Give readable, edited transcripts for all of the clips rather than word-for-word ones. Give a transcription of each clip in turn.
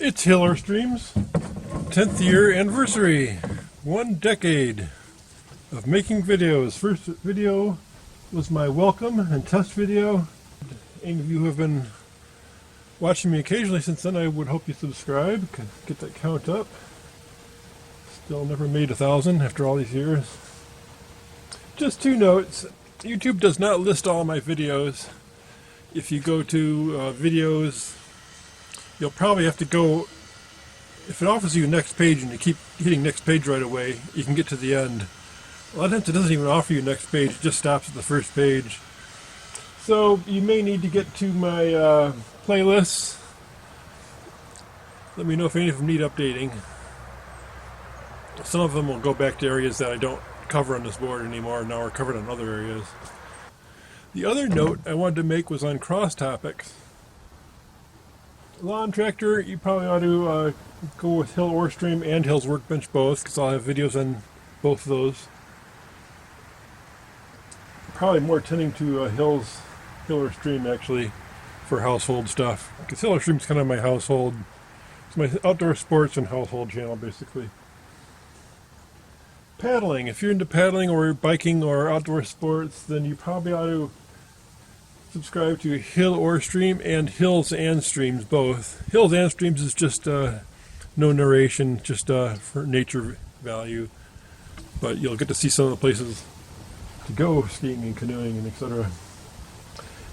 It's HillOrStream's 10th year anniversary. 1 decade of making videos. First video was my welcome and test video. Any of you who have been watching me occasionally since then, I would hope you subscribe. Get that count up. Still never made 1,000 after all these years. Just 2 notes. YouTube does not list all my videos. If you go to videos, you'll probably have to go, if it offers you next page and you keep hitting next page right away, you can get to the end. A lot of times it doesn't even offer you next page, it just stops at the first page. So you may need to get to my playlists. Let me know if any of them need updating. Some of them will go back to areas that I don't cover on this board anymore, now are covered on other areas. The other note I wanted to make was on cross topics. Lawn tractor, you probably ought to go with HillOrStream and Hill's Workbench both, because I'll have videos on both of those. Probably more tending to HillOrStream actually for household stuff, because HillOrStream's kind of my household, it's my outdoor sports and household channel basically. Paddling, if you're into paddling or biking or outdoor sports, then you probably ought to subscribe to HillOrStream and Hills and Streams both. Hills and Streams is just no narration, just for nature value, but you'll get to see some of the places to go skiing and canoeing and etc.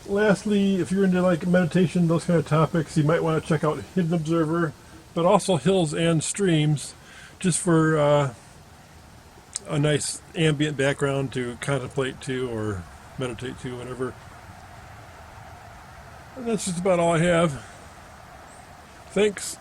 Lastly, if you're into like meditation, those kind of topics, you might want to check out Hidden Observer, but also Hills and Streams, just for a nice ambient background to contemplate to or meditate to, whatever. And that's just about all I have. Thanks.